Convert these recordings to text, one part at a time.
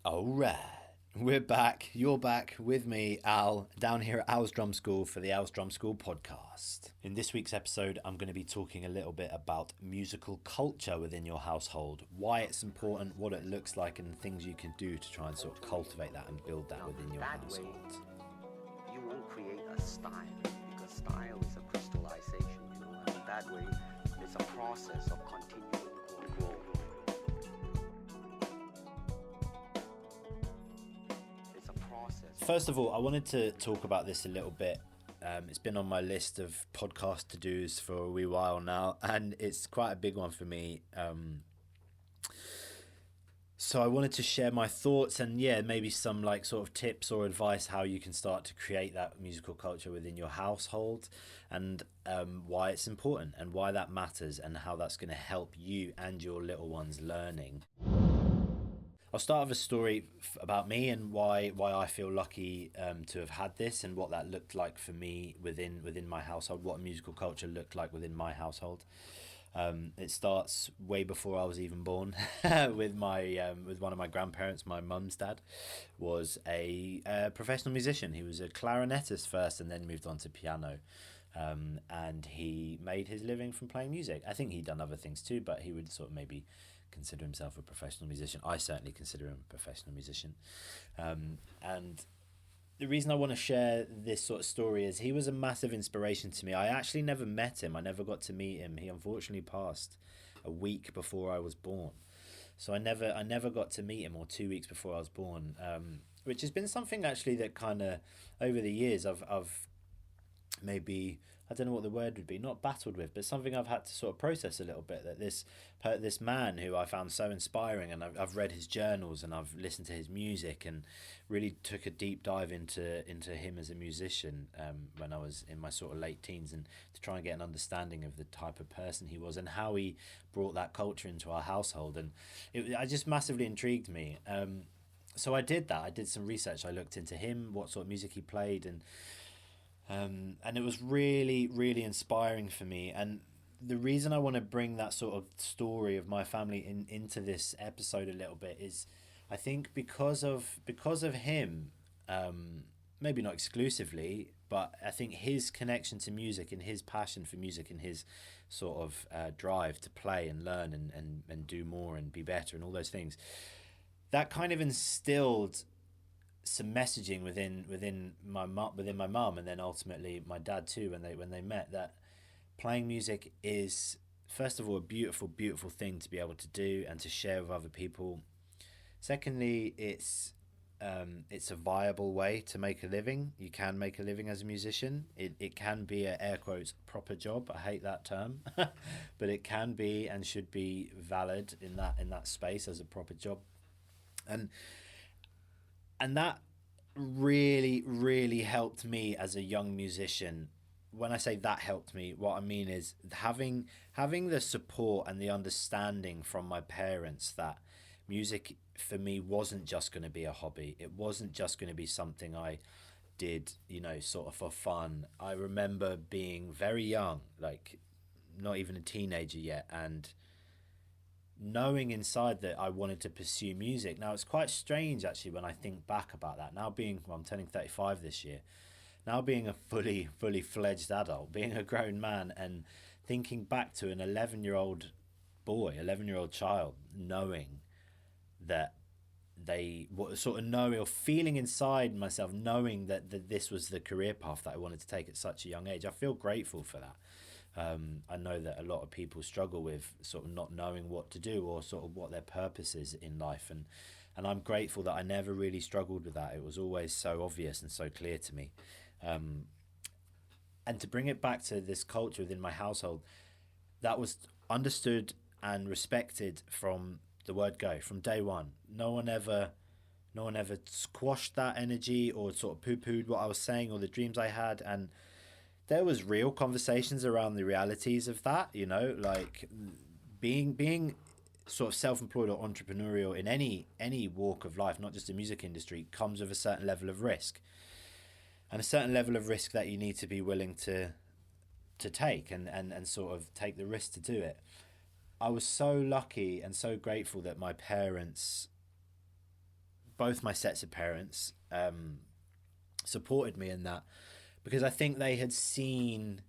All right, we're back. You're back with me, Al, down here at Al's Drum School for the Al's Drum School podcast. In this week's episode, I'm going to be talking a little bit about musical culture within your household, why it's important, what it looks like, and things you can do to try and sort of cultivate that and build that within your household. You won't create a style because style is a crystallization, and that way it's a process of continuing growth. First of all, I wanted to talk about this a little bit. It's been on my list of podcast to-dos for a wee while now, and it's quite a big one for me. So I wanted to share my thoughts and maybe some sort of tips or advice how you can start to create that musical culture within your household, and why it's important and why that matters and how that's going to help you and your little ones learning. I'll start with a story about me and why I feel lucky to have had this and what that looked like for me within my household, what musical culture looked like within my household. It starts way before I was even born with one of my grandparents. My mum's dad was a professional musician. He was a clarinetist first and then moved on to piano. And he made his living from playing music. I think he'd done other things too, but he would sort of maybe consider himself a professional musician. I certainly consider him a professional musician. And the reason I want to share this sort of story is he was a massive inspiration to me. I actually never met him. I never got to meet him. He unfortunately passed a week before I was born. So I never got to meet him, or 2 weeks before I was born, which has been something actually that kind of over the years I've maybe, I don't know what the word would be, not battled with, but something I've had to sort of process a little bit, that this man who I found so inspiring, and I've read his journals and I've listened to his music and really took a deep dive into him as a musician when I was in my sort of late teens, and to try and get an understanding of the type of person he was and how he brought that culture into our household, and it just massively intrigued me. So I did that. I did some research. I looked into him, what sort of music he played, and it was really, really inspiring for me. And the reason I want to bring that sort of story of my family into this episode a little bit is, I think because of him, maybe not exclusively, but I think his connection to music and his passion for music and his sort of drive to play and learn and do more and be better and all those things, that kind of instilled some messaging within my mum, and then ultimately my dad too, when they met, that playing music is first of all a beautiful thing to be able to do and to share with other people. Secondly, it's a viable way to make a living. You can make a living as a musician. It can be a air quotes proper job. I hate that term but it can be and should be valid in that space as a proper job. And that really, really helped me as a young musician. When I say that helped me, what I mean is having the support and the understanding from my parents that music for me wasn't just going to be a hobby. It wasn't just going to be something I did, sort of for fun. I remember being very young, like not even a teenager yet, and knowing inside that I wanted to pursue music. Now, it's quite strange actually when I think back about that. Now I'm turning 35 this year. Now being a fully fledged adult, being a grown man, and thinking back to an 11-year-old boy, 11-year-old child, knowing that knowing or feeling inside myself, knowing that this was the career path that I wanted to take at such a young age. I feel grateful for that. I know that a lot of people struggle with sort of not knowing what to do or sort of what their purpose is in life, and I'm grateful that I never really struggled with that. It was always so obvious and so clear to me. And to bring it back to this culture within my household, that was understood and respected from the word go, from day one. No one ever squashed that energy or sort of poo-pooed what I was saying or the dreams I had, and there was real conversations around the realities of that, like being sort of self-employed or entrepreneurial in any walk of life, not just the music industry, comes with a certain level of risk, and a certain level of risk that you need to be willing to take and sort of take the risk to do it. I was so lucky and so grateful that my parents both my sets of parents supported me in that, because I think they had seen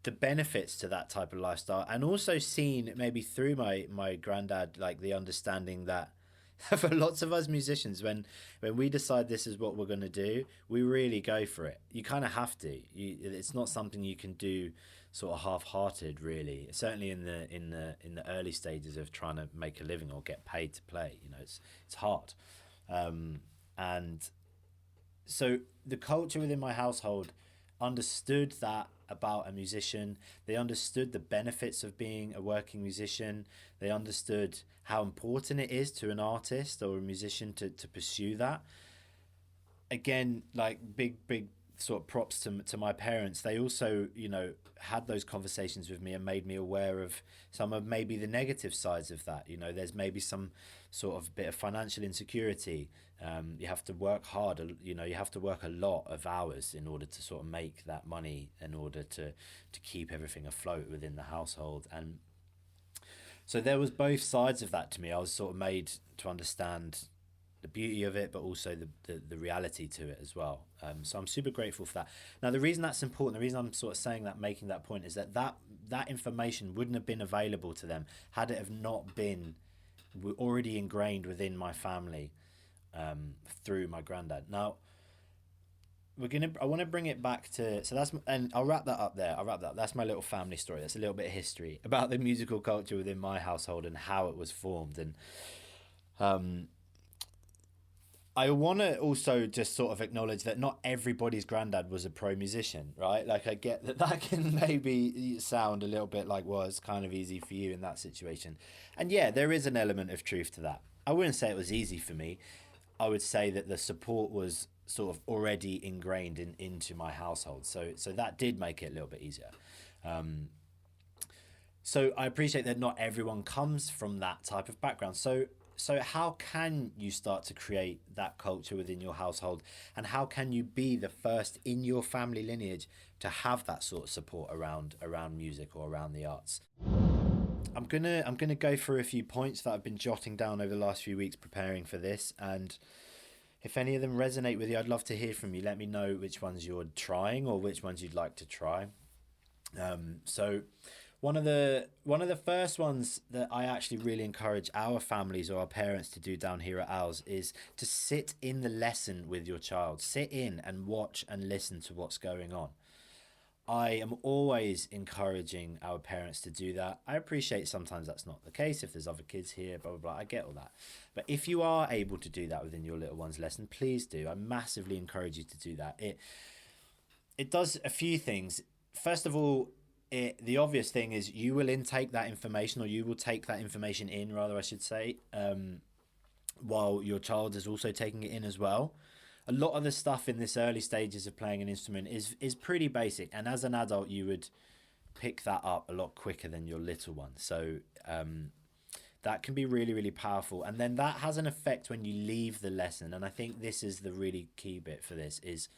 the benefits to that type of lifestyle, and also seen maybe through my granddad, like the understanding that for lots of us musicians, when we decide this is what we're going to do, we really go for it. You kind of have to. It's not something you can do sort of half-hearted, really. Certainly in the early stages of trying to make a living or get paid to play, it's hard. And so the culture within my household understood that about a musician. They understood the benefits of being a working musician. They understood how important it is to an artist or a musician to pursue that. Again, like big sort of props to my parents. They also, had those conversations with me and made me aware of some of maybe the negative sides of that. There's maybe some sort of bit of financial insecurity. You have to work hard, you have to work a lot of hours in order to sort of make that money, in order to keep everything afloat within the household. And so there was both sides of that to me. I was sort of made to understand the beauty of it, but also the reality to it as well. So I'm super grateful for that. Now, the reason that's important, the reason I'm sort of saying that, making that point, is that information wouldn't have been available to them had it have not been already ingrained within my family through my granddad. Now, I want to bring it back to, and I'll wrap that up there. That's my little family story. That's a little bit of history about the musical culture within my household and how it was formed. And I want to also just sort of acknowledge that not everybody's granddad was a pro musician, right? Like, I get that can maybe sound a little bit like, well, it's kind of easy for you in that situation. And yeah, there is an element of truth to that. I wouldn't say it was easy for me. I would say that the support was sort of already ingrained into my household. So that did make it a little bit easier. So I appreciate that not everyone comes from that type of background. So how can you start to create that culture within your household, and how can you be the first in your family lineage to have that sort of support around music or around the arts? I'm gonna go through a few points that I've been jotting down over the last few weeks preparing for this, and if any of them resonate with you, I'd love to hear from you. Let me know which ones you're trying or which ones you'd like to try. So one of the first ones that I actually really encourage our families or our parents to do down here at ours is to sit in the lesson with your child. Sit in and watch and listen to what's going on. I am always encouraging our parents to do that. I appreciate sometimes that's not the case if there's other kids here, blah, blah, blah. I get all that. But if you are able to do that within your little one's lesson, please do. I massively encourage you to do that. It does a few things. First of all, the obvious thing is you will intake that information, or you will take that information in, rather, I should say, while your child is also taking it in as well. A lot of the stuff in this early stages of playing an instrument is pretty basic, and as an adult you would pick that up a lot quicker than your little one. So that can be really, really powerful, and then that has an effect when you leave the lesson. And I think this is the really key bit for this, is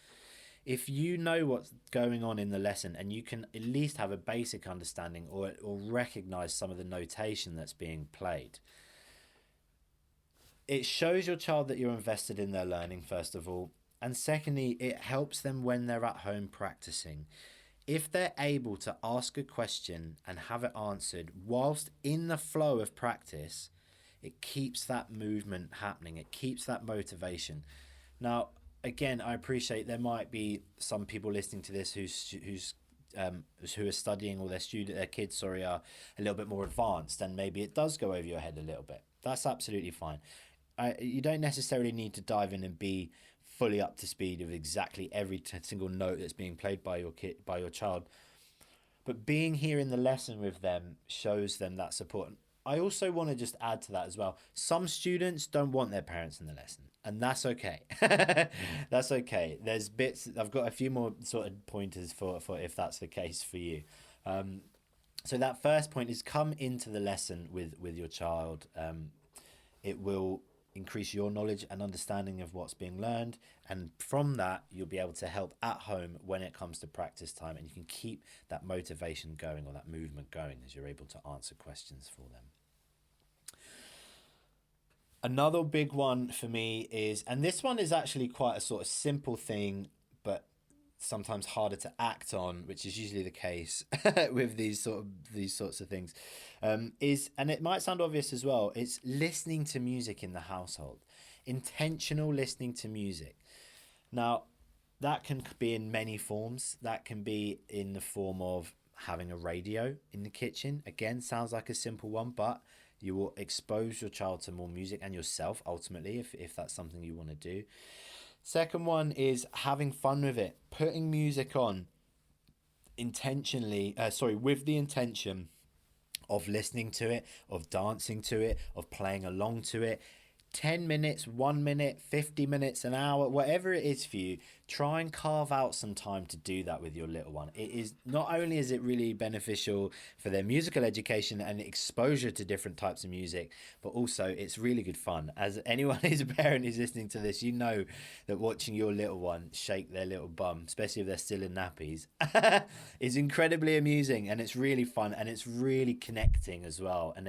if you know what's going on in the lesson and you can at least have a basic understanding or recognize some of the notation that's being played, it shows your child that you're invested in their learning, first of all. And secondly, it helps them when they're at home practicing. If they're able to ask a question and have it answered whilst in the flow of practice, it keeps that movement happening. It keeps that motivation. Now, again, I appreciate there might be some people listening to this who are studying, or their kids are a little bit more advanced, and maybe it does go over your head a little bit. That's absolutely fine. You don't necessarily need to dive in and be fully up to speed of exactly every single note that's being played by your child, but being here in the lesson with them shows them that support. I also want to just add to that as well. Some students don't want their parents in the lesson, and that's okay. That's okay. There's bits. I've got a few more sort of pointers for if that's the case for you. So that first point is come into the lesson with your child. It will increase your knowledge and understanding of what's being learned, and from that you'll be able to help at home when it comes to practice time, and you can keep that motivation going, or that movement going, as you're able to answer questions for them. Another big one for me is, and this one is actually quite a sort of simple thing, but sometimes harder to act on, which is usually the case with these sorts of things. Is, and it might sound obvious as well, it's listening to music in the household, intentional listening to music. Now, that can be in many forms. That can be in the form of having a radio in the kitchen. Again, sounds like a simple one, but you will expose your child to more music and yourself ultimately if that's something you want to do. Second one is having fun with it, putting music on intentionally, with the intention of listening to it, of dancing to it, of playing along to it. 10 minutes, 1 minute, 50 minutes, an hour, whatever it is for you, try and carve out some time to do that with your little one. It is, not only is it really beneficial for their musical education and exposure to different types of music, but also it's really good fun. As anyone who's a parent who's listening to this, you know that watching your little one shake their little bum, especially if they're still in nappies, is incredibly amusing, and it's really fun, and it's really connecting as well. And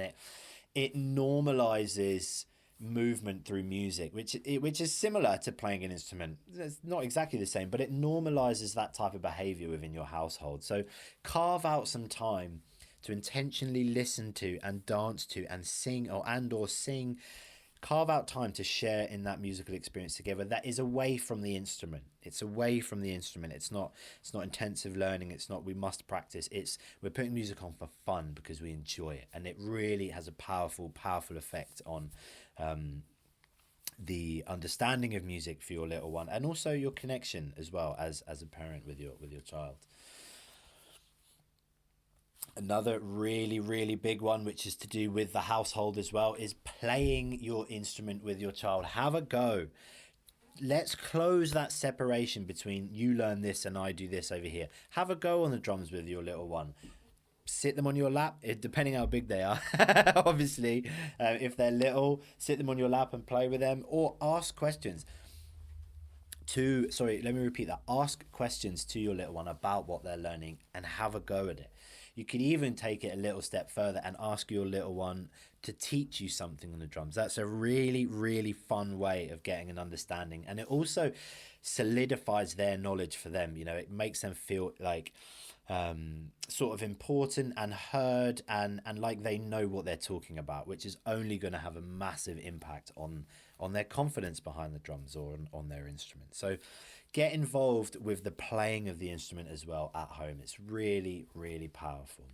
it normalizes movement through music, which is similar to playing an instrument. It's not exactly the same, but it normalizes that type of behavior within your household. So carve out some time to intentionally listen to and dance to and sing or sing. Carve out time to share in that musical experience together that is away from the instrument. It's away from the instrument. It's not intensive learning. It's not we must practice. It's we're putting music on for fun because we enjoy it, and it really has a powerful effect on the understanding of music for your little one, and also your connection as well as a parent with your child. Another really big one, which is to do with the household as well, is playing your instrument with your child. Have a go. Let's close that separation between you learn this and I do this over here. Have a go on the drums with your little one. Sit them on your lap, depending how big they are. Obviously, if they're little, sit them on your lap and play with them, or ask questions. Let me repeat that. Ask questions to your little one about what they're learning and have a go at it. You could even take it a little step further and ask your little one to teach you something on the drums. That's a really fun way of getting an understanding, and it also solidifies their knowledge for them. You know, it makes them feel like sort of important and heard, and like they know what they're talking about, which is only going to have a massive impact on their confidence behind the drums or on their instrument. So get involved with the playing of the instrument as well at home. It's really powerful.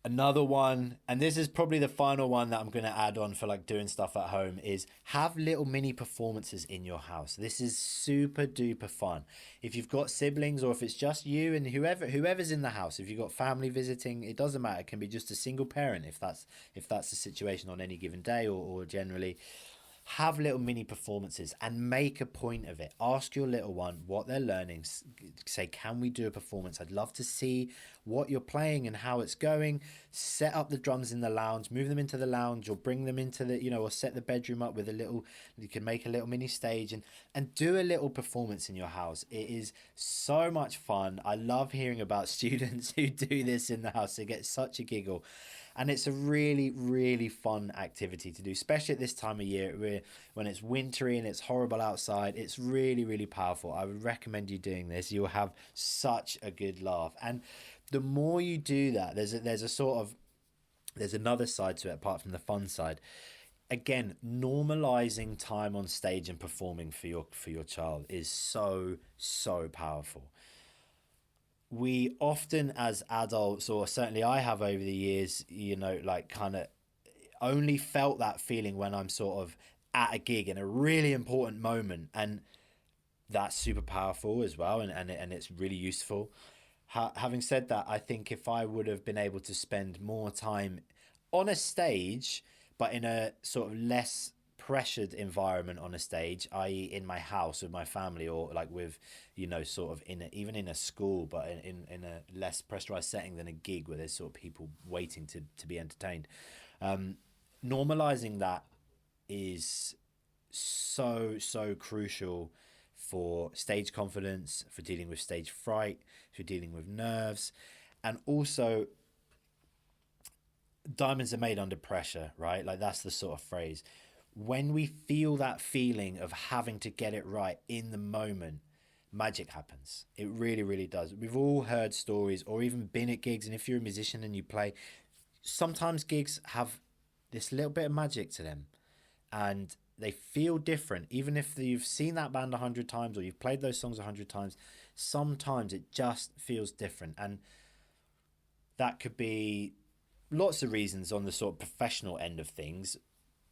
Another one, and this is probably the final one that I'm going to add on for like doing stuff at home, is have little mini performances in your house. This is super duper fun. If you've got siblings, or if it's just you and whoever's in the house, if you've got family visiting, it doesn't matter. It can be just a single parent if that's the situation on any given day, or generally. Have little mini performances and make a point of it. Ask your little one what they're learning. Say, can we do a performance? I'd love to see what you're playing and how it's going. Set up the drums in the lounge, move them into the lounge, or bring them into or set the bedroom up with you can make a little mini stage and do a little performance in your house. It is so much fun. I love hearing about students who do this in the house. They get such a giggle. And it's a really fun activity to do, especially at this time of year when it's wintry and it's horrible outside. It's really powerful. I would recommend you doing this. You'll have such a good laugh. And the more you do that, there's another side to it apart from the fun side. Again, normalizing time on stage and performing for your child is so powerful. We often as adults, or certainly I have over the years, like kind of only felt that feeling when I'm sort of at a gig in a really important moment, and that's super powerful as well, and it's really useful. Having said that, I think if I would have been able to spend more time on a stage, but in a sort of less pressured environment on a stage, i.e. in my house with my family, or like with sort of even in a school, but in a less pressurized setting than a gig where there's sort of people waiting to be entertained, normalizing that is so crucial for stage confidence, for dealing with stage fright, for dealing with nerves, and also diamonds are made under pressure, right? Like that's the sort of phrase. When we feel that feeling of having to get it right in the moment, magic happens. It really, really does. We've all heard stories or even been at gigs, and if you're a musician and you play, sometimes gigs have this little bit of magic to them, and they feel different. Even if you've seen that band 100 times or you've played those songs 100 times, sometimes it just feels different. And that could be lots of reasons on the sort of professional end of things,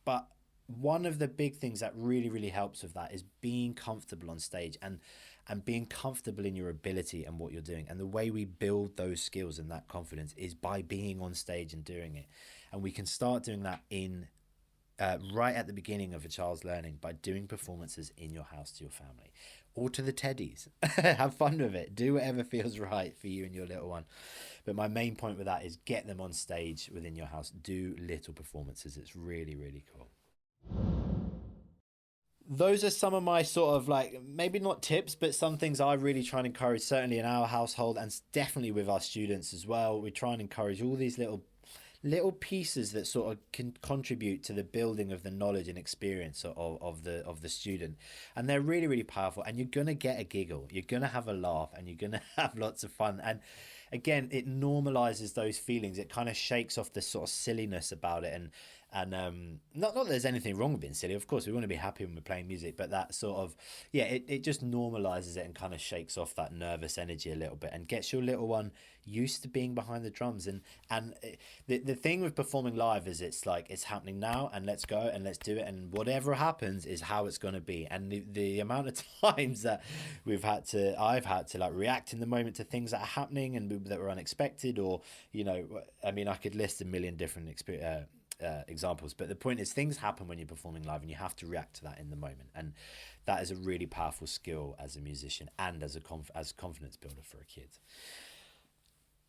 but one of the big things that really, really helps with that is being comfortable on stage, and being comfortable in your ability and what you're doing. And the way we build those skills and that confidence is by being on stage and doing it. And we can start doing that in right at the beginning of a child's learning by doing performances in your house to your family or to the teddies. Have fun with it. Do whatever feels right for you and your little one. But my main point with that is get them on stage within your house. Do little performances. It's really, really cool. Those are some of my sort of like, maybe not tips, but some things I really try and encourage, certainly in our household and definitely with our students as well. We try and encourage all these little pieces that sort of can contribute to the building of the knowledge and experience of the student, and they're really, really powerful. And you're gonna get a giggle, you're gonna have a laugh, and you're gonna have lots of fun. And again, it normalizes those feelings. It kind of shakes off the sort of silliness about it. And not that there's anything wrong with being silly. Of course, we want to be happy when we're playing music, but that sort of, yeah, it just normalizes it and kind of shakes off that nervous energy a little bit and gets your little one used to being behind the drums. And the thing with performing live is it's like it's happening now, and let's go and let's do it, and whatever happens is how it's going to be. And the amount of times that I've had to like react in the moment to things that are happening and that were unexpected, or I mean, I could list a million different examples, but the point is things happen when you're performing live, and you have to react to that in the moment. And that is a really powerful skill as a musician and as a confidence builder for a kid.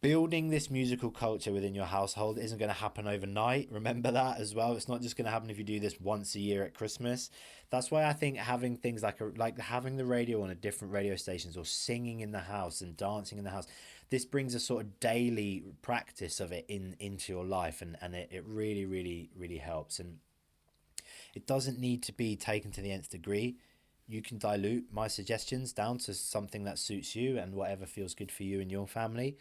Building this musical culture within your household isn't going to happen overnight. Remember that as well. It's not just going to happen if you do this once a year at Christmas. That's why I think having things like having the radio on a different radio stations, or singing in the house and dancing in the house, this brings a sort of daily practice of it into your life, and it really, really, really helps. And it doesn't need to be taken to the nth degree. You can dilute my suggestions down to something that suits you and whatever feels good for you and your family.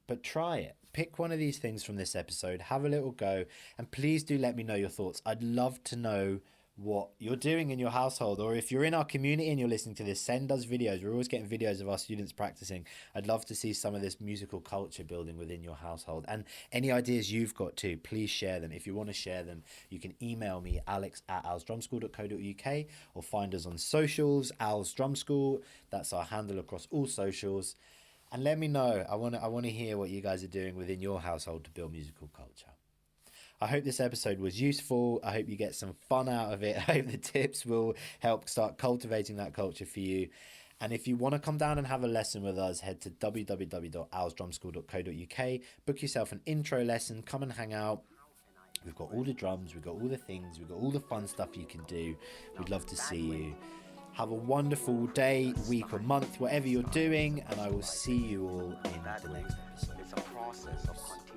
But try it. Pick one of these things from this episode, have a little go, and please do let me know your thoughts. I'd love to know what you're doing in your household, or if you're in our community and you're listening to this, send us videos. We're always getting videos of our students practicing. I'd love to see some of this musical culture building within your household, and any ideas you've got too, please share them. If you want to share them, you can email me, alex@alsdrumschool.co.uk, or find us on socials, Al's Drum School. That's our handle across all socials. And let me know. I want to hear what you guys are doing within your household to build musical culture. I hope this episode was useful. I hope you get some fun out of it. I hope the tips will help start cultivating that culture for you. And if you want to come down and have a lesson with us, head to www.alsdrumschool.co.uk, book yourself an intro lesson, come and hang out. We've got all the drums, we've got all the things, we've got all the fun stuff you can do. We'd love to see you. Have a wonderful day, week or month, whatever you're doing, and I will see you all in the next episode. It's a process of continuing.